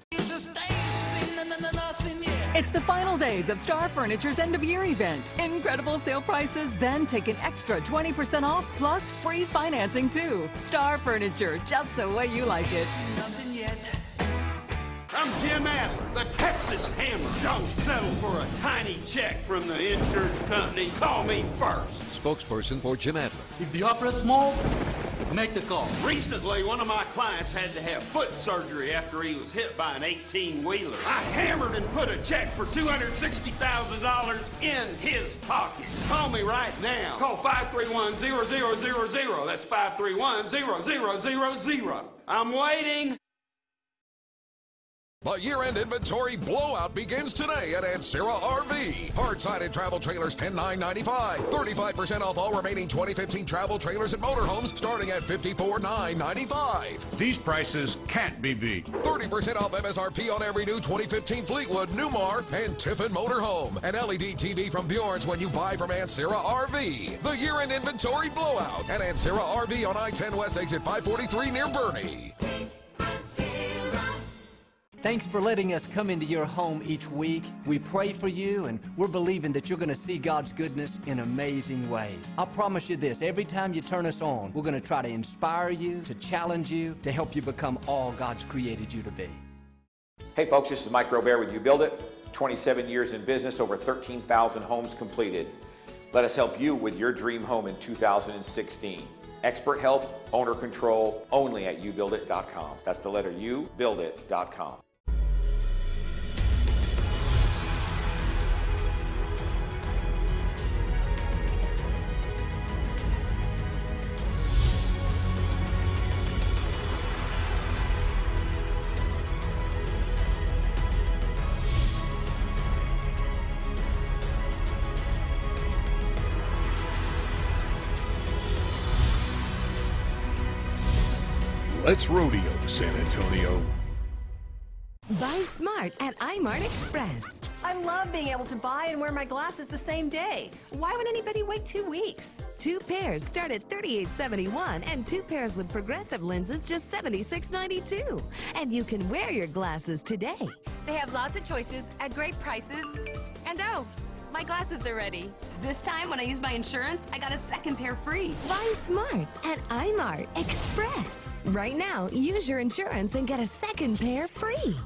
It's the final days of Star Furniture's end-of-year event. Incredible sale prices, then take an extra 20% off plus free financing too. Star Furniture, just the way you like it. I'm Jim Adler, the Texas Hammer. Don't settle for a tiny check from the insurance company. Call me first. Spokesperson for Jim Adler. If the offer is small, make the call. Recently, one of my clients had to have foot surgery after he was hit by an 18-wheeler. I hammered and put a check for $260,000 in his pocket. Call me right now. Call 531-0000. That's 531-0000. I'm waiting. The year-end inventory blowout begins today at Ancira RV. Hard-sided travel trailers, $10,995. 35% off all remaining 2015 travel trailers and motorhomes, starting at $54,995. These prices can't be beat. 30% off MSRP on every new 2015 Fleetwood, Newmar, and Tiffin motorhome. An LED TV from Bjorn's when you buy from Ancira RV. The year-end inventory blowout at Ancira RV on I-10 West exit 543 near Bernie. Thanks for letting us come into your home each week. We pray for you, and we're believing that you're going to see God's goodness in amazing ways. I promise you this, every time you turn us on, we're going to try to inspire you, to challenge you, to help you become all God's created you to be. Hey folks, this is Mike Robert with You Build It. 27 years in business, over 13,000 homes completed. Let us help you with your dream home in 2016. Expert help, owner control, only at youbuildit.com. That's the letter U, buildit.com. Let's rodeo, San Antonio. Buy smart at iMart Express. I love being able to buy and wear my glasses the same day. Why would anybody wait 2 weeks? 2 pairs start at $38.71 and 2 pairs with progressive lenses just $76.92. And you can wear your glasses today. They have lots of choices at great prices. And oh, my glasses are ready. This time when I use my insurance, I got a second pair free. Buy smart at iMart Express. Right now, use your insurance and get a second pair free.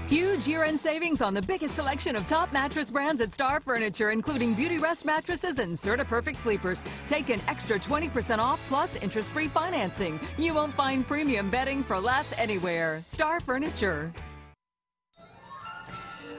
Huge year-end savings on the biggest selection of top mattress brands at Star Furniture, including Beauty Rest mattresses and Serta Perfect sleepers. Take an extra 20% off plus interest-free financing. You won't find premium bedding for less anywhere. Star Furniture.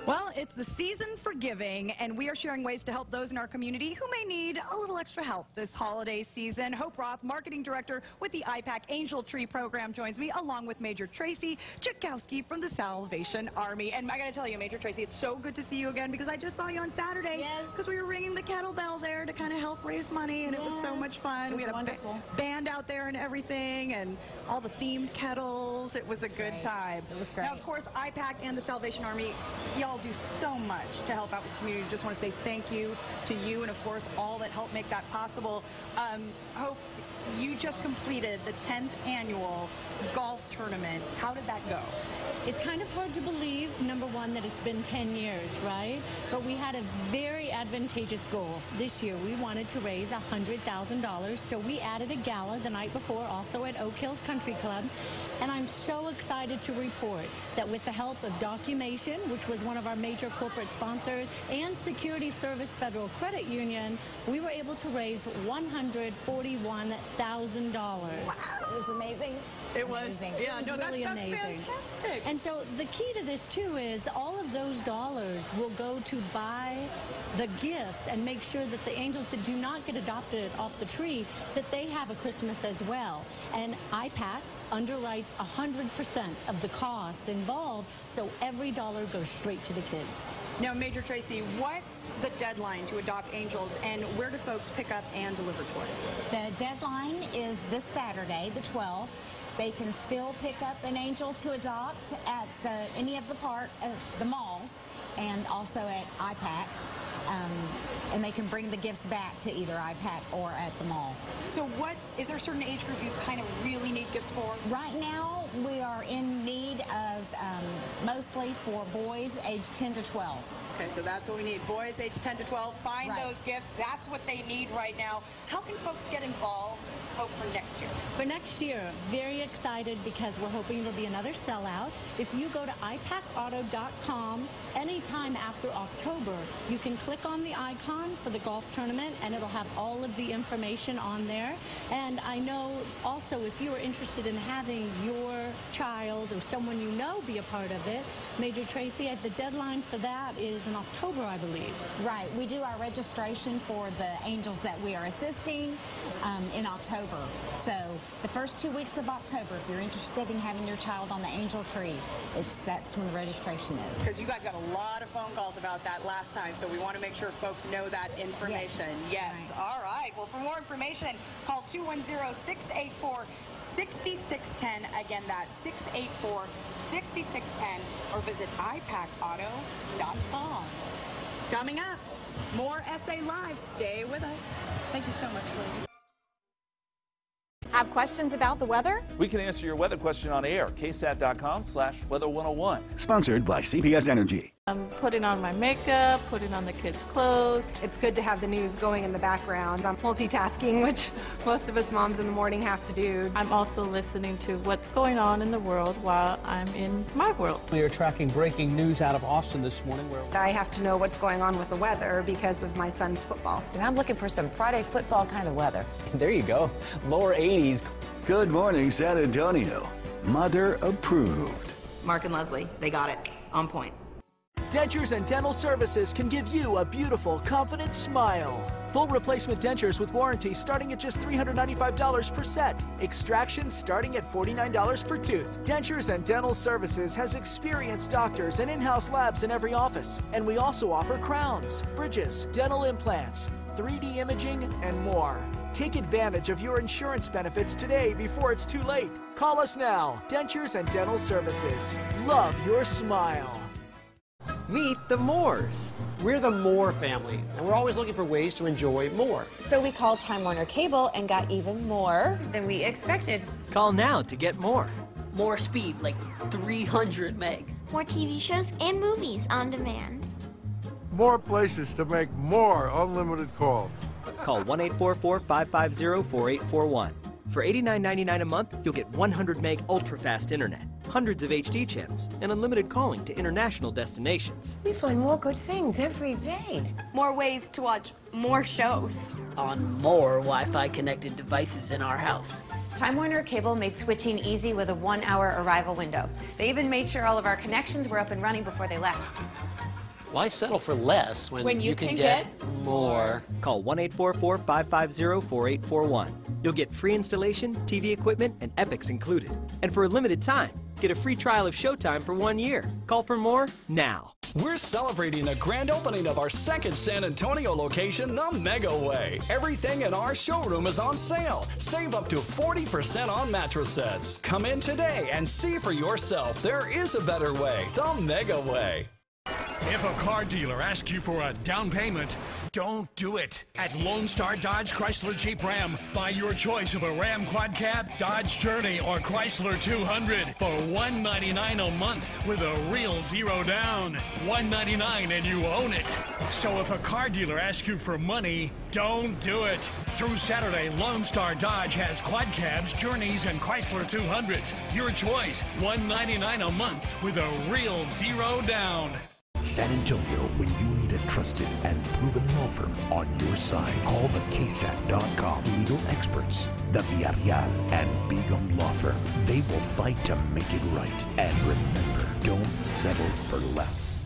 Well, it's the season for giving, and we are sharing ways to help those in our community who may need a little extra help this holiday season. Hope Roth, Marketing Director with the IPAC Angel Tree Program, joins me, along with Major Tracy Chakowski from the Salvation Army. And I got to tell you, Major Tracy, it's so good to see you again, because I just saw you on Saturday. Because we were ringing the kettlebell there to kind of help raise money, and it was so much fun. We had a band out there and everything, and all the themed kettles. It was a good time. It was great. Now, of course, IPAC and the Salvation Army, y'all do so much to help out with the community. Just want to say thank you to you and, of course, all that helped make that possible. Hope, you just completed the 10th annual golf tournament. How did that go? It's kind of hard to believe, number one, that it's been 10 years, right? But we had a very advantageous goal. This year, we wanted to raise $100,000, so we added a gala the night before, also at Oak Hills Country Club. And I'm so excited to report that with the help of Documation, which was one of our major corporate sponsors, and Security Service Federal Credit Union, we were able to raise $141,000. Wow. It was amazing. It was, yeah, it was really amazing. Fantastic. And so the key to this, too, is all of those dollars will go to buy the gifts and make sure that the angels that do not get adopted off the tree, that they have a Christmas as well. And IPAC underwrites 100% of the cost involved, so every dollar goes straight to the kids. Now, Major Tracy, what's the deadline to adopt angels, and where do folks pick up and deliver toys? The deadline is this Saturday, the 12th. They can still pick up an angel to adopt at any of the malls, and also at IPAC. And they can bring the gifts back to either IPAC or at the mall. So is there a certain age group you kind of really need gifts for? Right now, we are in need of mostly for boys aged 10 to 12. Okay, so that's what we need. Boys aged 10 to 12, find those gifts. That's what they need right now. How can folks get involved, Hope, for next year? For next year, very excited because we're hoping it'll be another sellout. If you go to IPACauto.com anytime after October, you can click on the icon for the golf tournament, and it'll have all of the information on there. And I know also if you are interested in having your child or someone you know be a part of it, Major Tracy, the deadline for that is in October, I believe. Right. We do our registration for the angels that we are assisting in October. So the first 2 weeks of October, if you're interested in having your child on the angel tree, that's when the registration is. Because you guys got a lot of phone calls about that last time, so we want to make sure folks know that information. Yes. Right. All right. Well, for more information, call 210-684-6610. Again, that's 684-6610, or visit IPACauto.com. Coming up, more SA Live. Stay with us. Thank you so much, Lee. Have questions about the weather? We can answer your weather question on air. KSAT.com/weather101. Sponsored by CPS Energy. I'm putting on my makeup, putting on the kids' clothes. It's good to have the news going in the background. I'm multitasking, which most of us moms in the morning have to do. I'm also listening to what's going on in the world while I'm in my world. We are tracking breaking news out of Austin this morning. Where I have to know what's going on with the weather because of my son's football. And I'm looking for some Friday football kind of weather. There you go. Lower 80s. Good morning, San Antonio. Mother approved. Mark and Leslie, they got it. On point. Dentures and Dental Services can give you a beautiful, confident smile. Full replacement dentures with warranty starting at just $395 per set. Extractions starting at $49 per tooth. Dentures and Dental Services has experienced doctors and in-house labs in every office. And we also offer crowns, bridges, dental implants, 3D imaging, and more. Take advantage of your insurance benefits today before it's too late. Call us now. Dentures and Dental Services. Love your smile. Meet the Moores. We're the Moore family, and we're always looking for ways to enjoy more. So we called Time Warner Cable and got even more than we expected. Call now to get more. More speed, like 300 meg. More TV shows and movies on demand. More places to make more unlimited calls. Call 1-844-550-4841. For $89.99 a month, you'll get 100 meg ultra-fast internet, hundreds of HD channels, and unlimited calling to international destinations. We find more good things every day. More ways to watch more shows. On more Wi-Fi connected devices in our house. Time Warner Cable made switching easy with a 1-hour arrival window. They even made sure all of our connections were up and running before they left. Why settle for less when you can get more? Call 1-844-550-4841. You'll get free installation, TV equipment, and Epics included. And for a limited time, get a free trial of Showtime for 1 year. Call for more now. We're celebrating the grand opening of our second San Antonio location, the Mega Way. Everything in our showroom is on sale. Save up to 40% on mattress sets. Come in today and see for yourself. There is a better way, the Mega Way. If a car dealer asks you for a down payment, don't do it. At Lone Star Dodge Chrysler Jeep Ram, buy your choice of a Ram Quad Cab, Dodge Journey, or Chrysler 200 for $199 a month with a real zero down. $199 and you own it. So if a car dealer asks you for money, don't do it. Through Saturday, Lone Star Dodge has Quad Cabs, Journeys, and Chrysler 200s. Your choice, $199 a month with a real zero down. San Antonio, when you need a trusted and proven law firm on your side, call the KSAT.com legal experts, the Villarreal and Begum Law Firm. They will fight to make it right. And remember, don't settle for less.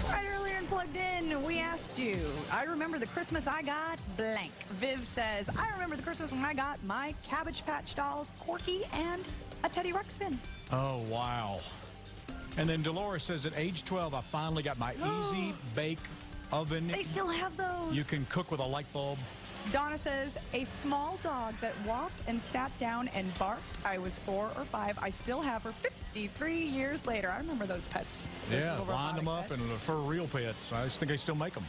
Right, earlier in Plugged In, we asked you, I remember the Christmas I got blank. Viv says, I remember the Christmas when I got my Cabbage Patch dolls, Corky, and a Teddy Ruxpin. Oh, wow. And then Dolores says, at age 12, I finally got my Easy Bake Oven. They still have those. You can cook with a light bulb. Donna says, a small dog that walked and sat down and barked. I was 4 or 5. I still have her 53 years later. I remember those pets. Yeah, line them up and for real pets. I just think they still make them.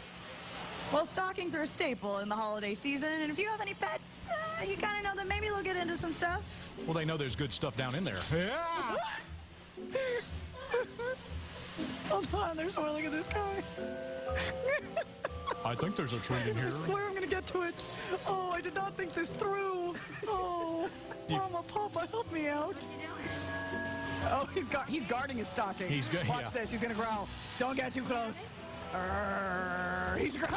Well, stockings are a staple in the holiday season, and if you have any pets, you kind of know that maybe they'll get into some stuff. Well, they know there's good stuff down in there. Yeah. Hold on, there's more. Look at this guy. I think there's a treat in here. I swear I'm going to get to it. Oh, I did not think this through. Oh, Mama, Papa, help me out. Oh, he's guarding his stocking. He's good. Watch this. He's going to growl. Don't get too close. He's growling.